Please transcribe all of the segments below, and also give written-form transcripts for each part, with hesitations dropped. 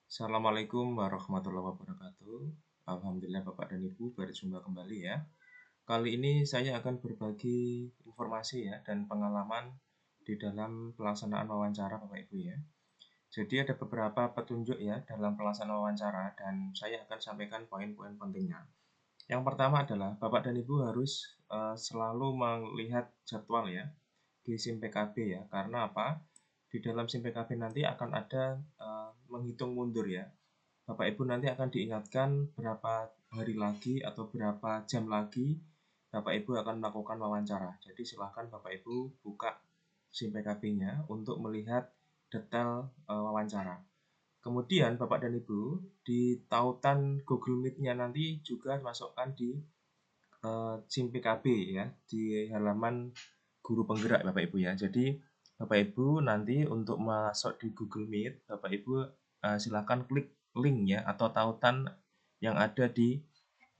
Assalamualaikum warahmatullahi wabarakatuh. Alhamdulillah Bapak dan Ibu berjumpa kembali ya. Kali ini saya akan berbagi informasi ya dan pengalaman di dalam pelaksanaan wawancara Bapak Ibu ya. Jadi ada beberapa petunjuk ya dalam pelaksanaan wawancara dan saya akan sampaikan poin-poin pentingnya. Yang pertama adalah Bapak dan Ibu harus selalu melihat jadwal ya di SIM PKB ya. Karena apa? Di dalam SIM PKB nanti akan ada menghitung mundur ya. Bapak Ibu nanti akan diingatkan berapa hari lagi atau berapa jam lagi Bapak Ibu akan melakukan wawancara. Jadi silahkan Bapak Ibu buka SIM PKB-nya untuk melihat detail wawancara. Kemudian Bapak dan Ibu di tautan Google Meet-nya nanti juga masukkan di SIM PKB ya di halaman guru penggerak Bapak Ibu ya. Jadi Bapak Ibu nanti untuk masuk di Google Meet, Bapak Ibu silakan klik link ya atau tautan yang ada di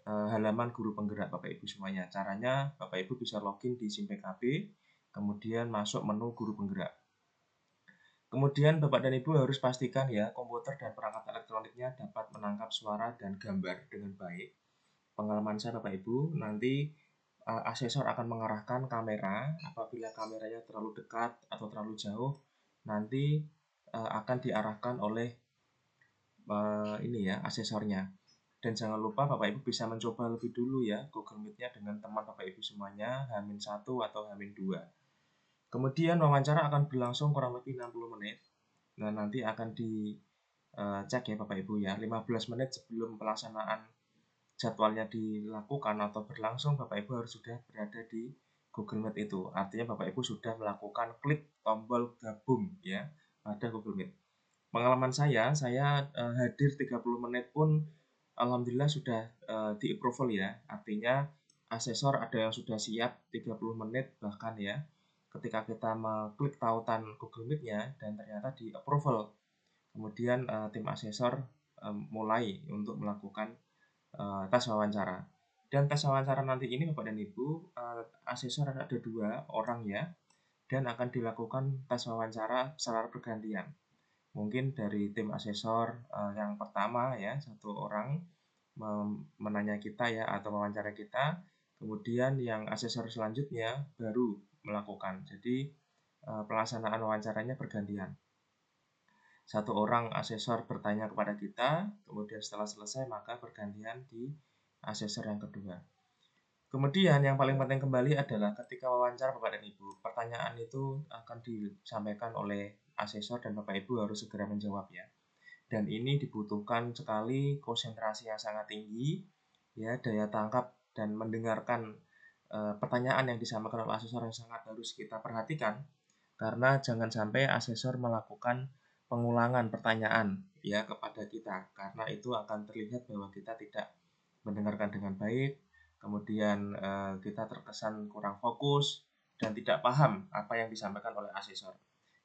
halaman guru penggerak Bapak Ibu semuanya. Caranya Bapak Ibu bisa login di SIM PKB, kemudian masuk menu guru penggerak. Kemudian Bapak dan Ibu harus pastikan ya komputer dan perangkat elektroniknya dapat menangkap suara dan gambar dengan baik. Pengalaman saya Bapak Ibu, nanti asesor akan mengarahkan kamera. Apabila kameranya terlalu dekat atau terlalu jauh, nanti akan diarahkan oleh ini ya asesornya. Dan jangan lupa Bapak Ibu bisa mencoba lebih dulu ya Google Meet-nya dengan teman Bapak Ibu semuanya H-1 atau H-2. Kemudian wawancara akan berlangsung kurang lebih 60 menit. Nah, nanti akan dicek ya Bapak Ibu ya 15 menit sebelum pelaksanaan jadwalnya dilakukan atau berlangsung, Bapak Ibu harus sudah berada di Google Meet itu. Artinya Bapak Ibu sudah melakukan klik tombol gabung ya pada Google Meet. Pengalaman saya hadir 30 menit pun alhamdulillah sudah di approval ya. Artinya asesor ada yang sudah siap 30 menit bahkan ya. Ketika kita mengklik tautan Google Meet-nya dan ternyata di approval. Kemudian tim asesor mulai untuk melakukan tes wawancara. Dan tes wawancara nanti ini Bapak dan Ibu, asesor ada 2 orang ya, dan akan dilakukan tes wawancara secara bergantian. Mungkin dari tim asesor yang pertama ya, 1 orang menanya kita ya atau wawancara kita, kemudian yang asesor selanjutnya baru melakukan. Jadi pelaksanaan wawancaranya bergantian. 1 orang asesor bertanya kepada kita, kemudian setelah selesai maka bergantian di asesor yang kedua. Kemudian yang paling penting kembali adalah ketika wawancara Bapak dan Ibu, pertanyaan itu akan disampaikan oleh asesor dan Bapak Ibu harus segera menjawab ya. Dan ini dibutuhkan sekali konsentrasi yang sangat tinggi, ya daya tangkap dan mendengarkan pertanyaan yang disampaikan oleh asesor yang sangat harus kita perhatikan. Karena jangan sampai asesor melakukan pengulangan pertanyaan ya kepada kita, karena itu akan terlihat bahwa kita tidak mendengarkan dengan baik, kemudian kita terkesan kurang fokus dan tidak paham apa yang disampaikan oleh asesor.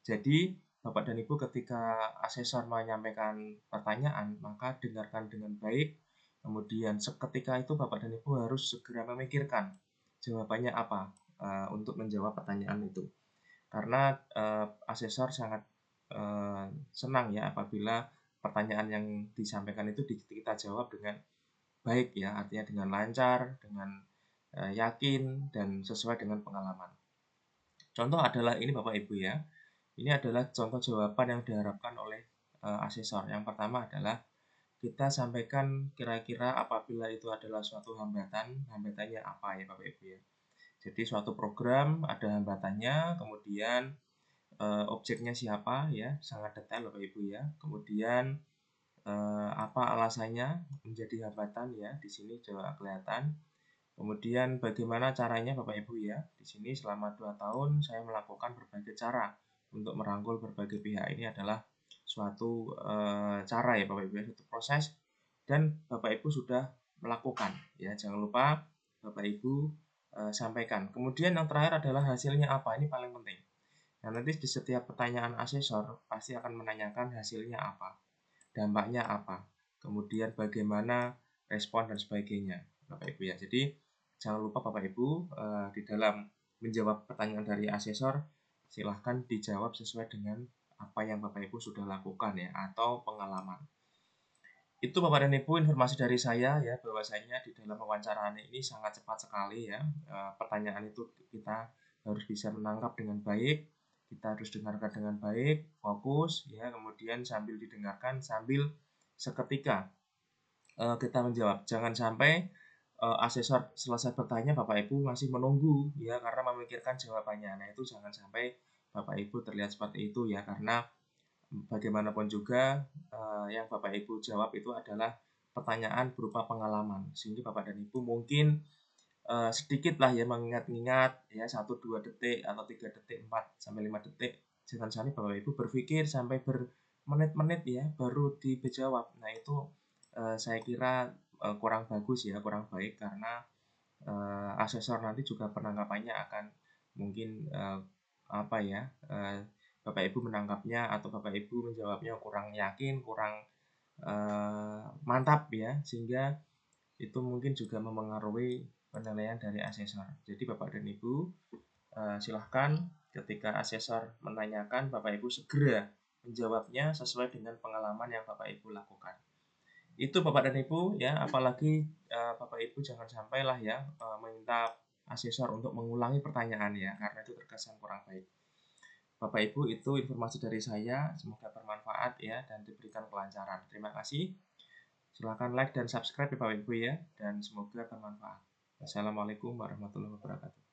Jadi Bapak dan Ibu ketika asesor menyampaikan pertanyaan, maka dengarkan dengan baik, kemudian seketika itu Bapak dan Ibu harus segera memikirkan jawabannya apa untuk menjawab pertanyaan itu. Karena asesor sangat senang ya apabila pertanyaan yang disampaikan itu kita jawab dengan baik ya, artinya dengan lancar, dengan yakin dan sesuai dengan pengalaman. Contoh adalah ini Bapak Ibu ya. Ini adalah contoh jawaban yang diharapkan oleh asesor. Yang pertama adalah kita sampaikan kira-kira apabila itu adalah suatu hambatan, hambatannya apa ya Bapak Ibu ya. Jadi suatu program ada hambatannya, kemudian objeknya siapa ya, sangat detail Bapak Ibu ya. Kemudian apa alasannya menjadi hambatan ya, di sini coba kelihatan. Kemudian bagaimana caranya Bapak Ibu ya. Di sini selama 2 tahun saya melakukan berbagai cara untuk merangkul berbagai pihak. Ini adalah suatu cara ya Bapak Ibu ya, suatu proses dan Bapak Ibu sudah melakukan ya. Jangan lupa Bapak Ibu sampaikan. Kemudian yang terakhir adalah hasilnya apa. Ini paling penting. Nah, nanti di setiap pertanyaan asesor pasti akan menanyakan hasilnya apa, dampaknya apa, kemudian bagaimana respon dan sebagainya, Bapak Ibu ya. Jadi jangan lupa Bapak Ibu di dalam menjawab pertanyaan dari asesor silahkan dijawab sesuai dengan apa yang Bapak Ibu sudah lakukan ya atau pengalaman. Itu Bapak dan Ibu informasi dari saya ya, bahwasanya di dalam wawancara ini sangat cepat sekali ya. Pertanyaan itu kita harus bisa menangkap dengan baik, kita harus dengarkan dengan baik, fokus ya, kemudian sambil didengarkan sambil seketika kita menjawab. Jangan sampai asesor selesai bertanya Bapak Ibu masih menunggu ya karena memikirkan jawabannya. Nah, itu jangan sampai Bapak Ibu terlihat seperti itu ya, karena bagaimanapun juga yang Bapak Ibu jawab itu adalah pertanyaan berupa pengalaman, sehingga Bapak dan Ibu mungkin sedikit lah ya mengingat-ingat ya 1-2 detik atau 3 detik, 4-5 detik. Jangan sampai Bapak Ibu berpikir sampai bermenit-menit ya baru dijawab. Nah, itu saya kira kurang bagus ya, kurang baik, karena asesor nanti juga penangkapannya akan mungkin apa ya, Bapak Ibu menangkapnya atau Bapak Ibu menjawabnya kurang yakin, kurang mantap ya, sehingga itu mungkin juga memengaruhi penilaian dari asesor. Jadi Bapak dan Ibu silahkan ketika asesor menanyakan, Bapak Ibu segera menjawabnya sesuai dengan pengalaman yang Bapak Ibu lakukan. Itu Bapak dan Ibu ya, apalagi Bapak Ibu jangan sampailah ya meminta asesor untuk mengulangi pertanyaan ya, karena itu terkesan kurang baik. Bapak Ibu, itu informasi dari saya, semoga bermanfaat ya dan diberikan kelancaran. Terima kasih. Silakan like dan subscribe ya Bapak Ibu ya, dan semoga bermanfaat. Wassalamualaikum warahmatullahi wabarakatuh.